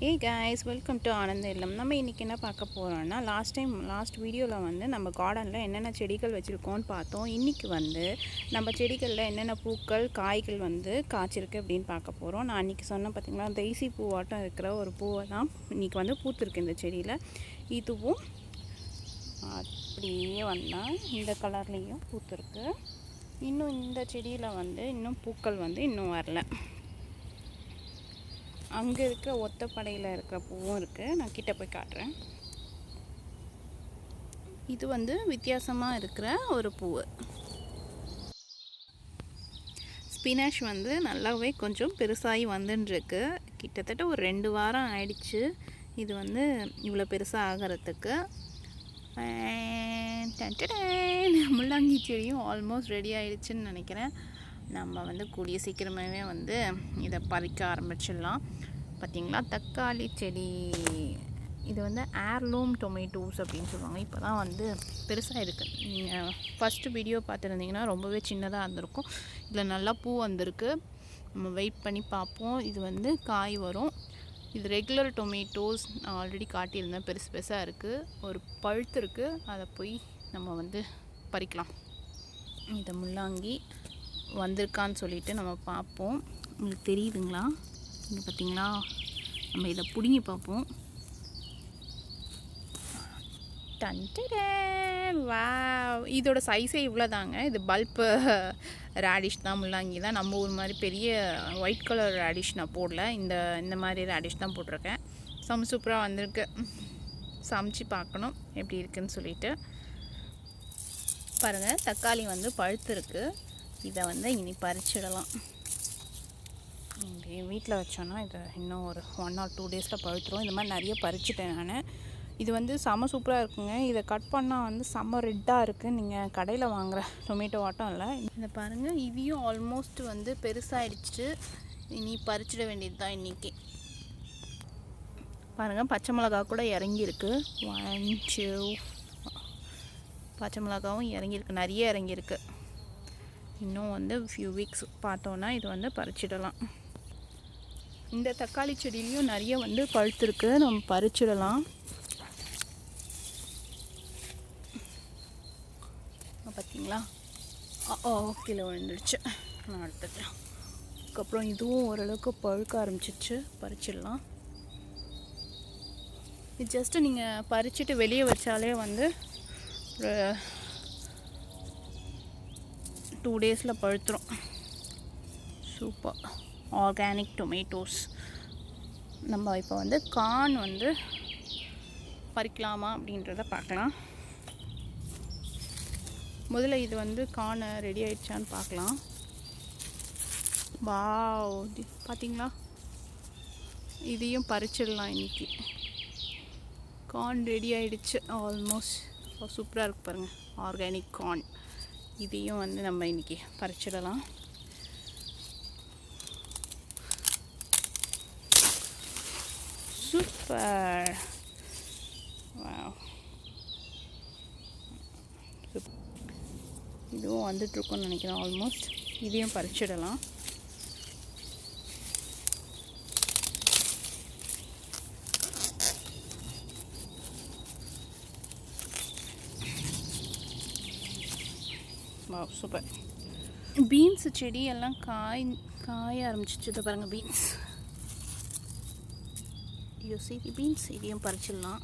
A guys, welcome to ஆனந்த இல்லம். நம்ம இன்றைக்கி என்ன பார்க்க போகிறோம்னா, லாஸ்ட் வீடியோவில் வந்து நம்ம கார்டனில் என்னென்ன செடிகள் வச்சுருக்கோன்னு பார்த்தோம். இன்றைக்கி வந்து நம்ம செடிகளில் என்னென்ன பூக்கள் காய்கள் வந்து காய்ச்சிருக்கு அப்படின்னு பார்க்க போகிறோம். நான் அன்றைக்கி சொன்னேன் பார்த்திங்களா, தேசி பூவாட்டம் இருக்கிற ஒரு பூவை தான் இன்றைக்கி வந்து பூத்துருக்கு இந்த செடியில். இதுவும் அப்படியே வந்தால் இந்த கலர்லேயும் பூத்துருக்கு. இன்னும் இந்த செடியில் வந்து இன்னும் பூக்கள் வந்து இன்னும் வரல. அங்கே இருக்க ஒத்தப்படையில் இருக்கிற பூவும் இருக்குது. நான் கிட்ட போய் காட்டுறேன். இது வந்து வித்தியாசமாக இருக்கிற ஒரு பூவு. ஸ்பினாஷ் வந்து நல்லாவே கொஞ்சம் பெருசாகி வந்துட்டுருக்கு. கிட்டத்தட்ட ஒரு 2 வாரம் ஆயிடுச்சு இது வந்து இவ்வளோ பெருசாக ஆகிறதுக்கு. முள்ளங்கி செடியும் ஆல்மோஸ்ட் ரெடி ஆகிடுச்சுன்னு நினைக்கிறேன். நம்ம வந்து கூடிய சீக்கிரமாகவே வந்து இதை பறிக்க ஆரம்பிச்சிடலாம். பார்த்திங்களா, தக்காளி செடி இது வந்து ஏர்லூம் டொமேட்டோஸ் அப்படின்னு சொல்லுவாங்க. இப்போ தான் வந்து பெருசாக இருக்குது. நீங்கள் ஃபஸ்ட்டு வீடியோ பார்த்துருந்தீங்கன்னா ரொம்பவே சின்னதாக இருந்திருக்கும். இதில் நல்லா பூ வந்திருக்கு. நம்ம வெயிட் பண்ணி பார்ப்போம். இது வந்து காய் வரும். இது ரெகுலர் டொமேட்டோஸ். நான் ஆல்ரெடி காட்டியிருந்தேன். பெருசு பெருசாக இருக்குது. ஒரு பழுத்து இருக்குது. அதை போய் நம்ம வந்து பறிக்கலாம். இதை முள்ளாங்கி வந்திருக்கான்னு சொல்லிட்டு நம்ம பார்ப்போம். உங்களுக்கு தெரியுதுங்களா? இங்கே பார்த்தீங்களா, நம்ம இதை பிடுங்கி பார்ப்போம். வா, இதோட சைஸே இவ்வளோ தாங்க. இது பல்ப்பு ரேடிஷ் தான், முள்ளாங்கி தான். நம்ம ஊர் மாதிரி பெரிய ஒயிட் கலர் ரேடிஷ் நான் போடல. இந்த மாதிரி ரேடிஷ் தான் போட்டிருக்கேன். சூப்பராக வந்திருக்கு. சமைச்சு பார்க்கணும் எப்படி இருக்குன்னு சொல்லிட்டு. பாருங்கள், தக்காளி வந்து பழுத்துருக்கு. இதை வந்து இனி பறிச்சிடலாம். வீட்டில் வச்சோன்னா இதை இன்னும் ஒரு 1 or 2 டேஸில் பழுத்துரும். இந்த மாதிரி நிறைய பறிச்சிட்டேன் நான். இது வந்து செம்ம சூப்பராக இருக்குங்க. இதை கட் பண்ணால் வந்து செம்ம ரெட்டாக இருக்குது. நீங்கள் கடையில் வாங்குகிற டொமேட்டோ வாட்டம் இல்லை. இதை பாருங்கள், இதையும் ஆல்மோஸ்ட் வந்து பெருசாகிடுச்சு. இனி பறிச்சிட வேண்டியது தான் இன்றைக்கி. பாருங்கள், பச்சை மிளகா கூட இறங்கியிருக்கு. 1 2 பச்சை மிளகாவும் இறங்கியிருக்கு. நிறைய இறங்கியிருக்கு. இன்னும் வந்து ஃபியூ வீக்ஸ் பார்த்தோன்னா இது வந்து பறிச்சிடலாம். இந்த தக்காளி செடியிலையும் நிறைய வந்து பழுத்துருக்கு. நம்ம பறிச்சிடலாம். பார்த்தீங்களா, கீழே விழுந்துடுச்சு. நான் எடுத்துக்கிறேன். அதுக்கப்புறம் இதுவும் ஓரளவுக்கு பழுக்க ஆரம்பிச்சிச்சு. பறிச்சிடலாம். இது ஜஸ்ட்டு நீங்கள் பறிச்சுட்டு வெளியே வச்சாலே வந்து ஒரு 2 டேஸில் பழுத்துரும். Super organic tomatoes. நம்ம இப்போ வந்து கார்ன் வந்து பறிக்கலாமா அப்படின்றத பார்க்கலாம். முதல்ல இது வந்து கார்ன் ரெடி ஆகிடுச்சான்னு பார்க்கலாம். வாவ், பார்த்தீங்களா, இதையும் பறிச்சிடலாம் இன்றைக்கி. கார்ன் ரெடி ஆகிடுச்சு ஆல்மோஸ்ட். சூப்பராக இருக்குது பாருங்கள், ஆர்கானிக் கார்ன். இதையும் வந்து நம்ம இன்றைக்கி பறிச்சிடலாம். சூப்பர். இதுவும் வந்துட்டுருக்குன்னு நினைக்கிறேன் ஆல்மோஸ்ட். இதையும் பறிச்சிடலாம். சூப்பர். பீன்ஸ் செடி எல்லாம் காய ஆரம்பிச்சிச்சு. பாருங்கள், பீன்ஸ். யோசிக்கு பீன்ஸ் இதையும் பறிச்சிடலாம்.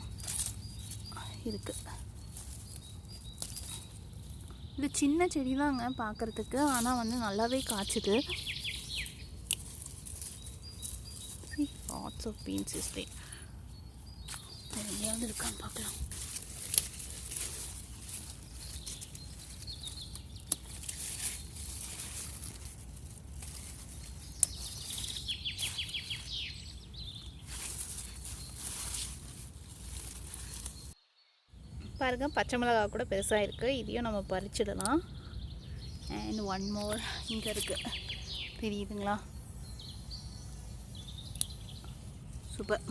இருக்கு. இது சின்ன செடி தாங்க பார்க்குறதுக்கு, ஆனால் வந்து நல்லாவே காய்ச்சுது. Lots of beans is there. எங்கேயாவது இருக்கான்னு பார்க்கலாம். பாருங்கள், பச்சை மிளகா கூட பெருசாக இருக்குது. இதையும் நம்ம பறிச்சிடலாம். அண்ட் 1 more இங்கே இருக்குது. தெரியுதுங்களா? சூப்பர்.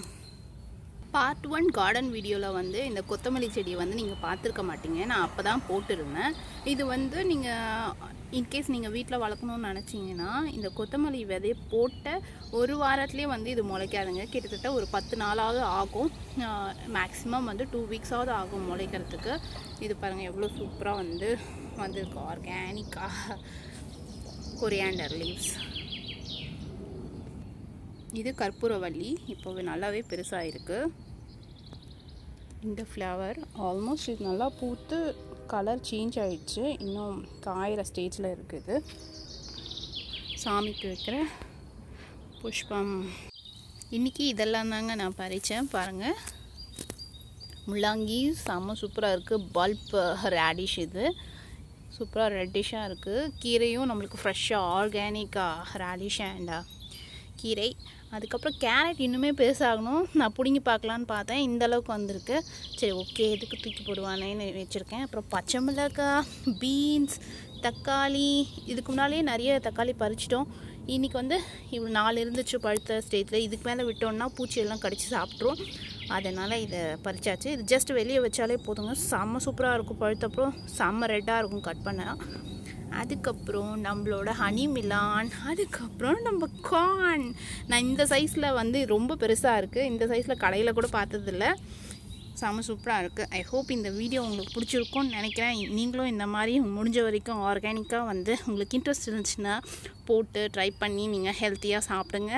பார்ட் 1 கார்டன் வீடியோவில் வந்து இந்த கொத்தமல்லி செடியை வந்து நீங்கள் பார்த்துருக்க மாட்டீங்க. நான் அப்போ தான் போட்டிருந்தேன். இது வந்து நீங்கள் இன்கேஸ் நீங்கள் வீட்டில் வளர்க்கணுன்னு நினச்சிங்கன்னா இந்த கொத்தமல்லி விதையை போட்ட ஒரு வாரத்துலேயே வந்து இது முளைக்காதுங்க. கிட்டத்தட்ட ஒரு 10 நாளாவது ஆகும். மேக்ஸிமம் வந்து 2 வீக்ஸாவது ஆகும் முளைக்கிறதுக்கு. இது பாருங்கள் எவ்வளோ சூப்பராக வந்திருக்கு ஆர்கானிக்காக. Coriander leaves. இது கற்பூரவள்ளி. இப்போ நல்லாவே பெருசாக இருக்குது. இந்த ஃப்ளவர் ஆல்மோஸ்ட் இது நல்லா பூத்து கலர் சேஞ்ச் ஆகிடுச்சு. இன்னும் காயிற ஸ்டேஜில் இருக்குது. சாமிக்கு வைக்கிற புஷ்பம். இன்றைக்கி இதெல்லாம் தாங்க நான் பறித்தேன். பாருங்கள், முள்ளங்கி செம்ம சூப்பராக இருக்குது. பல்ப் ரேடிஷ் இது சூப்பராக ரெட்டிஷாக இருக்குது. கீரையும் நம்மளுக்கு ஃப்ரெஷ்ஷாக ஆர்கானிக்காக ரேடிஷ் அண்ட் கீரை. அதுக்கப்புறம் கேரட் இன்னுமே பெருசாகணும். நான் பிடுங்கி பார்க்கலான்னு பார்த்தேன். இந்தளவுக்கு வந்திருக்கு. சரி, ஓகே, எதுக்கு தூக்கி போடுவானேன்னு வச்சுருக்கேன். அப்புறம் பச்சை மிளகாய், பீன்ஸ், தக்காளி. இதுக்கு முன்னாலேயே நிறைய தக்காளி பறிச்சிட்டோம். இன்றைக்கி இவ்வளோ 4 இருந்துச்சு பழுத்த ஸ்டேஜில். இதுக்கு மேலே விட்டோன்னா பூச்சியெல்லாம் கடிச்சு சாப்பிட்ரும். அதனால் இதை பறிச்சாச்சு. இது ஜஸ்ட் வெளியே வச்சாலே போதுங்க. செம்ம சூப்பராக இருக்கும். பழுத்தப்புறம் செம்ம ரெட்டாக இருக்கும் கட் பண்ண. அதுக்கப்புறம் நம்மளோட ஹனி மிலான். அதுக்கப்புறம் நம்ம கார்ன். நான் இந்த சைஸில் ரொம்ப பெருசாக இருக்குது. இந்த சைஸில் கடையில் கூட பார்த்ததில்ல. செம்ம சூப்பராக இருக்குது. ஐ ஹோப் இந்த வீடியோ உங்களுக்கு பிடிச்சிருக்கும்னு நினைக்கிறேன். நீங்களும் இந்த மாதிரி முடிஞ்ச வரைக்கும் ஆர்கானிக்காக உங்களுக்கு இன்ட்ரெஸ்ட் இருந்துச்சுன்னா போட்டு ட்ரை பண்ணி நீங்கள் ஹெல்த்தியாக சாப்பிடுங்க.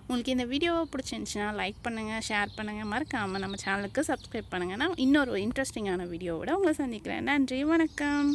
உங்களுக்கு இந்த வீடியோ பிடிச்சிருந்துச்சுன்னா லைக் பண்ணுங்கள், ஷேர் பண்ணுங்கள். மறக்காமல் நம்ம சேனலுக்கு சப்ஸ்கிரைப் பண்ணுங்கள். நான் இன்னொரு இன்ட்ரெஸ்டிங்கான வீடியோவோட உங்களை சந்திக்கிறேன். நன்றி, வணக்கம்.